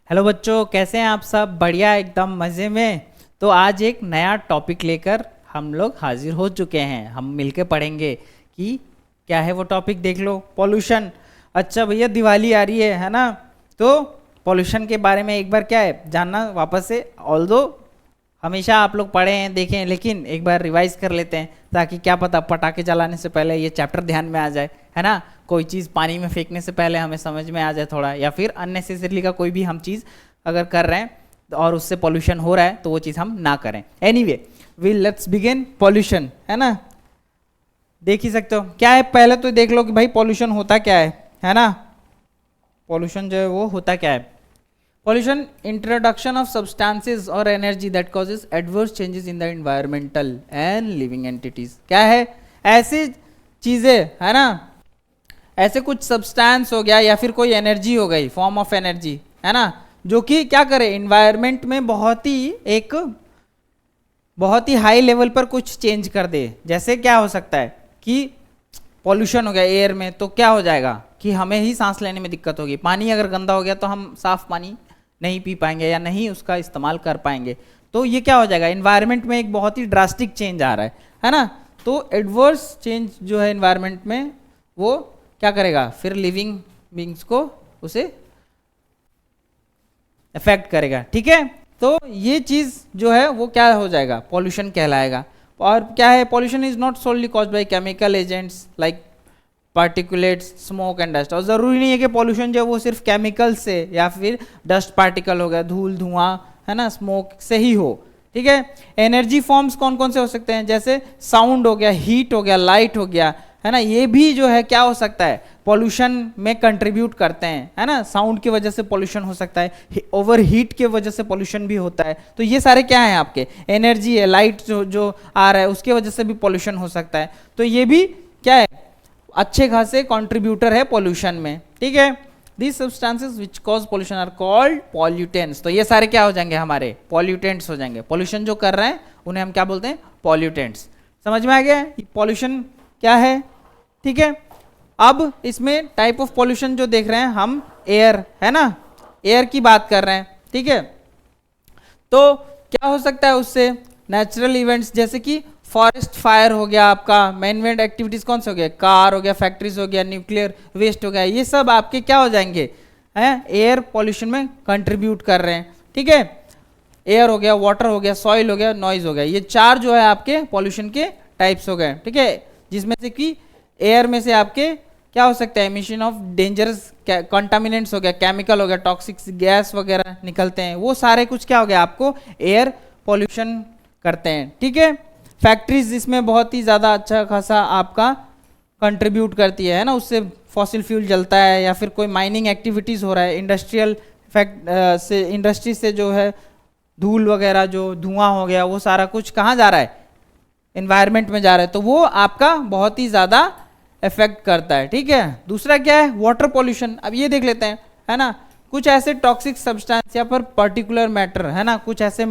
Hello बच्चों, कैसे हैं आप सब? बढ़िया, एकदम मज़े में। तो आज एक नया टॉपिक लेकर हम लोग हाजिर हो चुके हैं। हम मिलके पढ़ेंगे कि क्या है वो टॉपिक। देख लो, पॉल्यूशन। अच्छा भैया, दिवाली आ रही है ना? तो पॉल्यूशन के बारे में एक बार क्या है जानना वापस से। ऑल्दो हमेशा आप लोग पढ़े हैं, देखे हैं, लेकिन एक बार रिवाइज कर लेते हैं ताकि क्या पता पटाखे जलाने से पहले ये चैप्टर ध्यान में आ जाए, है ना। कोई चीज़ पानी में फेंकने से पहले हमें समझ में आ जाए थोड़ा, या फिर अननेसेसरीली का कोई भी हम चीज़ अगर कर रहे हैं और उससे पॉल्यूशन हो रहा है तो वो चीज़ हम ना करें। Anyway, we let's begin pollution, है ना। देख ही सकते हो क्या है। पहले तो देख लो कि भाई पॉल्यूशन होता क्या है ना। पॉल्यूशन जो है वो होता क्या है। Pollution, introduction of substances or energy that causes adverse changes in the environmental and living entities। क्या है? ऐसी चीजें, है ना, ऐसे कुछ सब्सटेंस हो गया या फिर कोई एनर्जी हो गई, फॉर्म ऑफ एनर्जी, है ना, जो कि क्या करे, इन्वायरमेंट में बहुत ही हाई लेवल पर कुछ चेंज कर दे। जैसे क्या हो सकता है कि पॉल्यूशन हो गया एयर में, तो क्या हो जाएगा कि हमें ही सांस लेने में दिक्कत होगी। पानी अगर गंदा हो गया तो हम साफ पानी नहीं पी पाएंगे या नहीं उसका इस्तेमाल कर पाएंगे। तो ये क्या हो जाएगा, इन्वायरमेंट में एक बहुत ही ड्रास्टिक चेंज आ रहा है ना। तो एडवर्स चेंज जो है इन्वायरमेंट में, वो क्या करेगा, फिर लिविंग बींग्स को उसे इफेक्ट करेगा। ठीक है, तो ये चीज जो है वो क्या हो जाएगा, पॉल्यूशन कहलाएगा। और क्या है, pollution is not solely caused by chemical agents like particulates, smoke and dust. और ज़रूरी नहीं है कि पॉल्यूशन जो है वो सिर्फ केमिकल से या फिर डस्ट पार्टिकल हो गया, धूल धुआं, है ना, स्मोक से ही हो। ठीक है, एनर्जी फॉर्म्स कौन कौन से हो सकते हैं, जैसे साउंड हो गया, हीट हो गया, लाइट हो गया, है ना। ये भी जो है क्या हो सकता है, पॉल्यूशन में कंट्रीब्यूट करते हैं, है ना। साउंड की वजह से पॉल्यूशन हो सकता है, ओवर हीट की वजह से पॉल्यूशन भी होता है। तो ये सारे क्या है आपके, एनर्जी है, लाइट जो आ रहा है उसकी वजह से भी पॉल्यूशन हो सकता है। तो ये भी क्या है, अच्छे खासे कंट्रीब्यूटर है पॉल्यूशन में। ठीक है, these substances which cause pollution are called pollutants. तो ये सारे क्या हो जाएंगे, हमारे पॉल्यूटेंट्स हो जाएंगे। पॉल्यूशन जो कर रहे हैं उन्हें हम क्या बोलते हैं, पॉल्यूटेंट्स। समझ में आ गया पॉल्यूशन क्या है। ठीक है, अब इसमें टाइप ऑफ पॉल्यूशन जो देख रहे हैं हम, एयर, है ना, एयर की बात कर रहे हैं। ठीक है, तो क्या हो सकता है उससे, नेचुरल इवेंट्स जैसे कि फॉरेस्ट फायर हो गया, आपका मैन मेड एक्टिविटीज कौन से हो गया, कार हो गया, फैक्ट्रीज हो गया, न्यूक्लियर वेस्ट हो गया, ये सब आपके क्या हो जाएंगे, हैं, एयर पॉल्यूशन में कंट्रीब्यूट कर रहे हैं। ठीक है, एयर हो गया, वाटर हो गया, सॉइल हो गया, नॉइज हो गया, ये चार जो है आपके पॉल्यूशन के टाइप्स हो गए। ठीक है, जिसमें से कि एयर में से आपके क्या हो सकता है, एमिशन ऑफ डेंजरस कंटामिनेंट्स हो गया, केमिकल हो गया, टॉक्सिक गैस वगैरह निकलते हैं, वो सारे कुछ क्या हो गया आपको एयर पॉल्यूशन करते हैं। ठीक है, फैक्ट्रीज जिसमें बहुत ही ज़्यादा अच्छा खासा आपका कंट्रीब्यूट करती है ना, उससे फॉसिल फ्यूल जलता है या फिर कोई माइनिंग एक्टिविटीज़ हो रहा है, इंडस्ट्रियल से, इंडस्ट्री से जो है धूल वगैरह, जो धुआं हो गया, वो सारा कुछ कहाँ जा रहा है, इन्वायरमेंट में जा रहा है, तो वो आपका बहुत ही ज़्यादा इफेक्ट करता है। ठीक है, दूसरा क्या है, वाटर पॉल्यूशन। अब ये देख लेते हैं, है ना, कुछ ऐसे टॉक्सिक सब्सटेंस या फिर पर्टिकुलर मैटर, है ना, कुछ ऐसे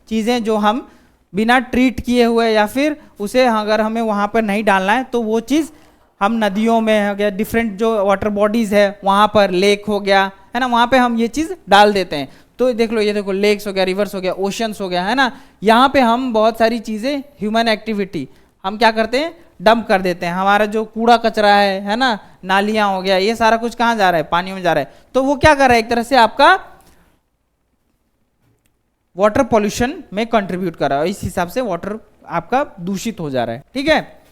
चीज़ें जो हम बिना ट्रीट किए हुए या फिर उसे अगर हमें वहाँ पर नहीं डालना है तो वो चीज़ हम नदियों में हो गया, डिफरेंट जो वाटर बॉडीज़ है वहाँ पर, लेक हो गया, है ना, वहाँ पे हम ये चीज़ डाल देते हैं। तो देख लो, ये देखो, लेक्स हो गया, रिवर्स हो गया, ओशंस हो गया, है ना, यहाँ पे हम बहुत सारी चीज़ें, ह्यूमन एक्टिविटी, हम क्या करते हैं, डंप कर देते हैं। हमारा जो कूड़ा कचरा है ना, नालियाँ हो गया, ये सारा कुछ कहाँ जा रहा है, पानियों में जा रहा है। तो वो क्या कर रहा है, एक तरह से आपका वाटर पॉल्यूशन में कंट्रीब्यूट कर रहा है, इस हिसाब से वाटर आपका दूषित हो जा रहा है। ठीक है,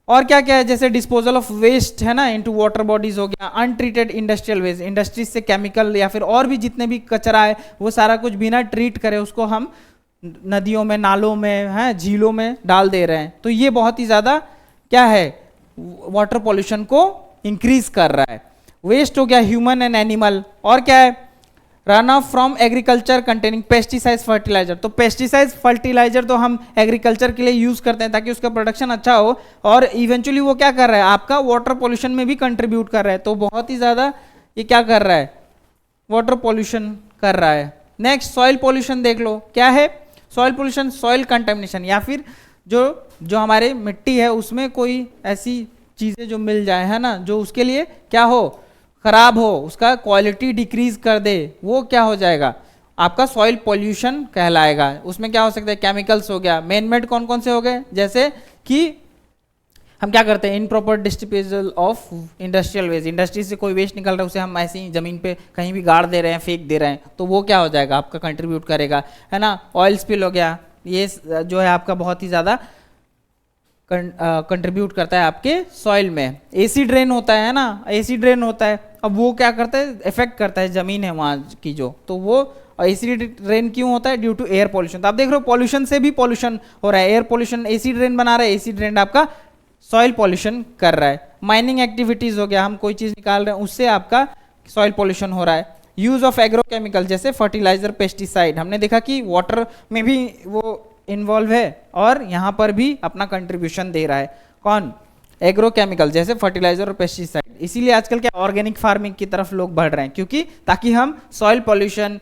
और क्या क्या है, जैसे डिस्पोजल ऑफ वेस्ट, है ना, इनटू वाटर बॉडीज हो गया, अनट्रीटेड इंडस्ट्रियल वेस्ट, इंडस्ट्रीज से केमिकल या फिर और भी जितने भी कचरा है वो सारा कुछ बिना ट्रीट करे उसको हम नदियों में, नालों में, है, झीलों में डाल दे रहे हैं। तो ये बहुत ही ज़्यादा क्या है, वाटर पॉल्यूशन को इंक्रीज कर रहा है। वेस्ट हो गया, ह्यूमन एंड एनिमल, और क्या है, run off from agriculture containing pesticides fertiliser. तो पेस्टिसाइड्स फर्टिलाइजर तो हम एग्रीकल्चर के लिए यूज करते हैं ताकि उसका प्रोडक्शन अच्छा हो, और इवेंचुअली वो क्या कर रहा है, आपका वाटर पॉल्यूशन में भी कंट्रीब्यूट कर रहा है। तो बहुत ही ज़्यादा ये क्या कर रहा है, वाटर पॉल्यूशन कर रहा है। नेक्स्ट, सॉइल पॉल्यूशन देख लो, क्या है सॉइल पॉल्यूशन, सॉइल कंटेमिनेशन, या फिर जो हमारे मिट्टी है उसमें कोई ऐसी चीज़ें जो मिल जाए, है ना, जो उसके लिए क्या हो, खराब हो, उसका क्वालिटी डिक्रीज कर दे, वो क्या हो जाएगा, आपका सॉइल पॉल्यूशन कहलाएगा। उसमें क्या हो सकता है, केमिकल्स हो गया। मेन मेड कौन कौन से हो गए, जैसे कि हम क्या करते हैं, improper disposal of industrial waste, industry से कोई वेस्ट निकल रहा है उसे हम ऐसे ही जमीन पे कहीं भी गाड़ दे रहे हैं, फेंक दे रहे हैं, तो वो क्या हो जाएगा, आपका कंट्रीब्यूट करेगा, है ना। ऑयल स्पिल हो गया, ये जो है आपका बहुत ही ज़्यादा कंट्रीब्यूट करता है आपके सॉइल में। एसी ड्रेन होता है ना, एसी ड्रेन होता है, अब वो क्या करता है, इफेक्ट करता है जमीन है वहाँ की जो, तो वो एसी ड्रेन क्यों होता है, ड्यू टू एयर पॉल्यूशन। तो आप देख रहे हो पॉल्यूशन से भी पॉल्यूशन हो रहा है, एयर पॉल्यूशन एसी ड्रेन बना रहा है, एसी ड्रेन आपका सॉइल पॉल्यूशन कर रहा है। माइनिंग एक्टिविटीज हो गया, हम कोई चीज निकाल रहे हैं उससे आपका सॉइल पॉल्यूशन हो रहा है। यूज ऑफ एग्रोकेमिकल जैसे फर्टिलाइजर, पेस्टिसाइड, हमने देखा कि वाटर में भी वो इन्वॉल्व है और यहाँ पर भी अपना कंट्रीब्यूशन दे रहा है। कौन, एग्रोकेमिकल जैसे फर्टिलाइजर और पेस्टिसाइड। इसीलिए आजकल क्या ऑर्गेनिक फार्मिंग की तरफ लोग बढ़ रहे हैं, क्योंकि ताकि हम सॉइल पॉल्यूशन,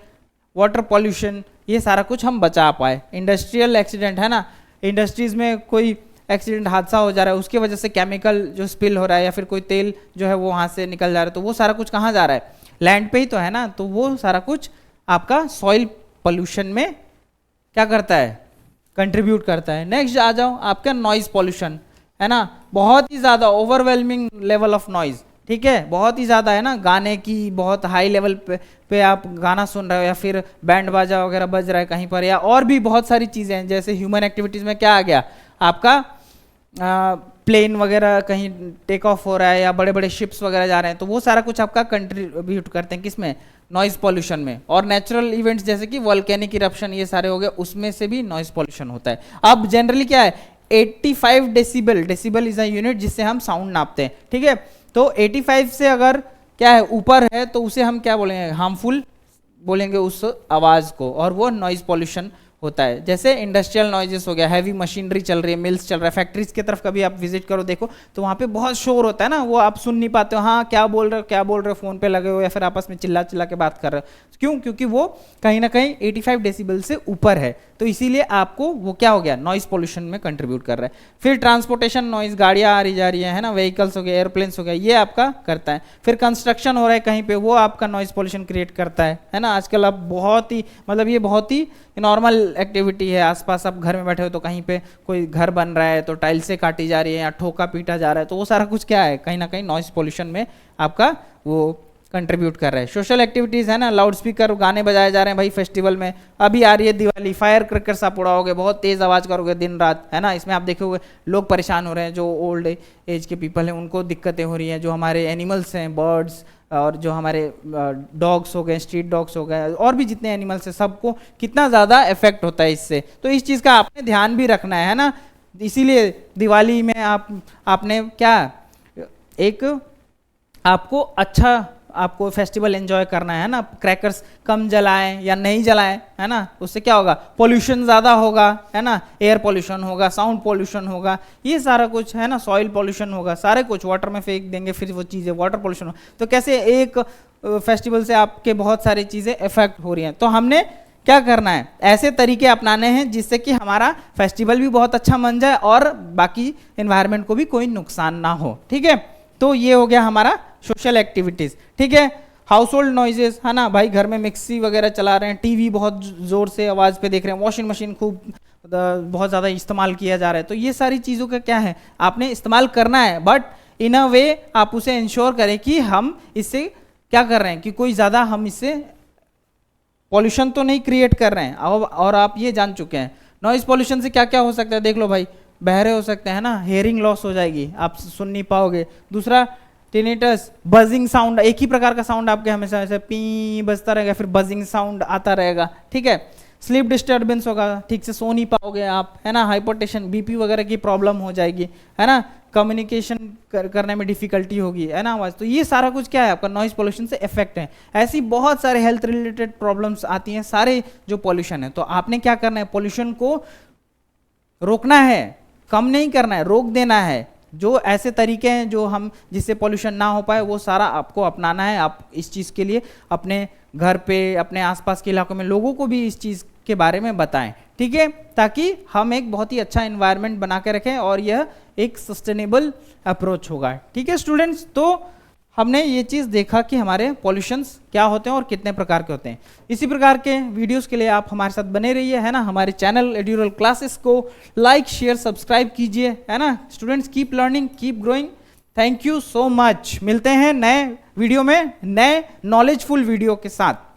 वाटर पॉल्यूशन, ये सारा कुछ हम बचा पाए। इंडस्ट्रियल एक्सीडेंट है ना, इंडस्ट्रीज में कोई एक्सीडेंट, हादसा हो जा रहा है, उसके वजह से केमिकल जो स्पिल हो रहा है या फिर कोई तेल जो है वो वहाँ से निकल जा रहा है, तो वो सारा कुछ कहाँ जा रहा है, लैंड पे ही तो है ना। तो वो सारा कुछ आपका सॉइल पोल्यूशन में क्या करता है, कंट्रीब्यूट करता है। नेक्स्ट आ जाओ, आपका नॉइज पॉल्यूशन है ना, बहुत ही ज़्यादा ओवरवेलमिंग लेवल ऑफ नॉइज, ठीक है, बहुत ही ज़्यादा है ना, गाने की बहुत हाई लेवल पे आप गाना सुन रहे हो या फिर बैंड बाजा वगैरह बज रहा है कहीं पर, या और भी बहुत सारी चीज़ें हैं। जैसे ह्यूमन एक्टिविटीज़ में क्या आ गया आपका, प्लेन वगैरह कहीं टेक ऑफ हो रहा है या बड़े बड़े शिप्स वगैरह जा रहे हैं, तो वो सारा कुछ आपका कंट्रीब्यूट करते हैं किसमें, नॉइज पॉल्यूशन में। और नेचुरल इवेंट्स जैसे कि वोल्केनिक इरप्शन, ये सारे हो गए, उसमें से भी नॉइज पॉल्यूशन होता है। अब जनरली क्या है, 85 decibel, decibel is a unit जिससे हम साउंड नापते हैं, ठीक है। तो 85 से अगर क्या है ऊपर है तो उसे हम क्या बोलेंगे, हार्मफुल बोलेंगे उस आवाज को, और वो नॉइज पॉल्यूशन होता है। जैसे इंडस्ट्रियल नॉइजेस हो गया, हैवी मशीनरी चल रही है, मिल्स चल रहा है, फैक्ट्रीज की तरफ कभी आप विजिट करो देखो तो वहाँ पे बहुत शोर होता है ना, वो आप सुन नहीं पाते हो, हाँ क्या बोल रहे हो क्या बोल रहे हो, फोन पे लगे हो या फिर आपस में चिल्ला चिल्ला के बात कर रहे हो। क्यों, क्योंकि वो कहीं ना कहीं 85 डेसिबल से ऊपर है, तो इसीलिए आपको वो क्या हो गया, नॉइज पॉल्यूशन में कंट्रीब्यूट कर रहा है। फिर ट्रांसपोर्टेशन नॉइज, गाड़ियाँ आ रही जा रही है ना, व्हीकल्स हो गए, एयरप्लेन्स हो गए, ये आपका करता है। फिर कंस्ट्रक्शन हो रहा है कहीं पे, वो आपका नॉइज पॉल्यूशन क्रिएट करता है ना। आजकल आप बहुत ही मतलब ये बहुत ही नॉर्मल एक्टिविटी है, आसपास आप घर में बैठे हो तो कहीं पे कोई घर बन रहा है तो टाइल्सें काटी जा रही है या ठोका पीटा जा रहा है, तो वो सारा कुछ क्या है, कहीं ना कहीं नॉइज पॉल्यूशन में आपका वो कंट्रीब्यूट कर रहा है। सोशल एक्टिविटीज़ है ना, लाउड स्पीकर गाने बजाए जा रहे हैं भाई फेस्टिवल में, अभी आ रही है दिवाली, फायर क्रैकर्स आप उड़ाओगे, बहुत तेज़ आवाज़ करोगे दिन रात, है ना, इसमें आप देखोगे लोग परेशान हो रहे हैं, जो ओल्ड एज के पीपल हैं उनको दिक्कतें हो रही हैं, जो हमारे एनिमल्स हैं, बर्ड्स और जो हमारे डॉग्स हो गए, स्ट्रीट डॉग्स हो गए, और भी जितने एनिमल्स हैं, सबको कितना ज़्यादा इफेक्ट होता है इससे। तो इस चीज़ का आपने ध्यान भी रखना है ना। इसीलिए दिवाली में आपने क्या, एक आपको अच्छा आपको फेस्टिवल एंजॉय करना है ना, क्रैकर्स कम जलाएं या नहीं जलाएं, है ना, उससे क्या होगा, पोल्यूशन ज़्यादा होगा, है ना, एयर पोल्यूशन होगा, साउंड पोल्यूशन होगा, ये सारा कुछ है ना, सॉइल पोल्यूशन होगा, सारे कुछ वाटर में फेंक देंगे फिर वो चीज़ें वाटर पोल्यूशन हो, तो कैसे एक फेस्टिवल से आपके बहुत सारी चीज़ें इफेक्ट हो रही हैं। तो हमने क्या करना है, ऐसे तरीके अपनाने हैं जिससे कि हमारा फेस्टिवल भी बहुत अच्छा बन जाए और बाकी एनवायरनमेंट को भी कोई नुकसान ना हो, ठीक है। तो ये हो गया हमारा सोशल एक्टिविटीज, ठीक है। हाउस होल्ड नॉइजेस है ना, भाई घर में मिक्सी वगैरह चला रहे हैं, टीवी बहुत जोर से आवाज़ पे देख रहे हैं, वॉशिंग मशीन खूब बहुत ज़्यादा इस्तेमाल किया जा रहा है, तो ये सारी चीज़ों का क्या है, आपने इस्तेमाल करना है, बट इन अ वे आप उसे इंश्योर करें कि हम इससे क्या कर रहे हैं, कि कोई ज़्यादा हम इससे पॉल्यूशन तो नहीं क्रिएट कर रहे हैं। और आप ये जान चुके हैं नॉइज पॉल्यूशन से क्या क्या हो सकता है, देख लो भाई, बहरे हो सकते हैं ना, हेयरिंग लॉस हो जाएगी, आप सुन नहीं पाओगे। दूसरा टिनिटस, बजिंग साउंड, एक ही प्रकार का साउंड आपके हमेशा ऐसे पी बजता रहेगा, फिर बजिंग साउंड आता रहेगा, ठीक है। स्लीप डिस्टर्बेंस होगा, ठीक से सो नहीं पाओगे आप, है ना, हाइपरटेंशन, बीपी वगैरह की प्रॉब्लम हो जाएगी, है ना, कम्युनिकेशन करने में डिफिकल्टी होगी, है ना, आवाज़। तो ये सारा कुछ क्या है, आपका नॉइज पोल्यूशन से इफेक्ट है। ऐसी बहुत सारे हेल्थ रिलेटेड प्रॉब्लम्स आती हैं, सारे जो पोल्यूशन है। तो आपने क्या करना है, पोल्यूशन को रोकना है, कम नहीं करना है, रोक देना है। जो ऐसे तरीके हैं जो हम जिससे पोल्यूशन ना हो पाए, वो सारा आपको अपनाना है। आप इस चीज़ के लिए अपने घर पे, अपने आसपास के इलाकों में लोगों को भी इस चीज़ के बारे में बताएं, ठीक है, ताकि हम एक बहुत ही अच्छा एनवायरनमेंट बना के रखें और यह एक सस्टेनेबल अप्रोच होगा, ठीक है स्टूडेंट्स। तो हमने ये चीज़ देखा कि हमारे पॉल्यूशंस क्या होते हैं और कितने प्रकार के होते हैं। इसी प्रकार के वीडियोस के लिए आप हमारे साथ बने रहिए, है ना। हमारे चैनल एड्यूरल क्लासेस को लाइक शेयर सब्सक्राइब कीजिए, है ना। Students keep learning keep growing. Thank you so much. मिलते हैं नए वीडियो में नए नॉलेजफुल वीडियो के साथ।